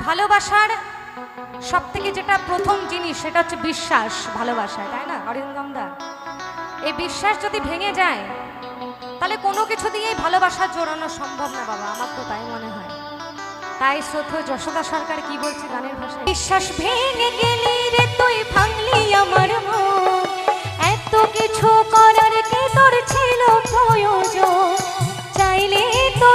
ভালোবাসার সব থেকে যেটা প্রথম জিনিস সেটা হচ্ছে বিশ্বাস ভালোবাসায়, তাই না অরিন্দমদা? এই বিশ্বাস যদি ভেঙে যায় তাহলে কোনো কিছু দিয়েই ভালোবাসা জোড়ানো সম্ভব না বাবা, আমার তো তাই মনে হয়। তাই শ্রদ্ধেয় যশোদা সরকার কি বলছে গানের ভাষায়, বিশ্বাস ভেঙে গেলি রে তুই ভাঙলি আমার মন, এত কিছু করার কি তোর ছিল প্রয়োজন, চাইলে তো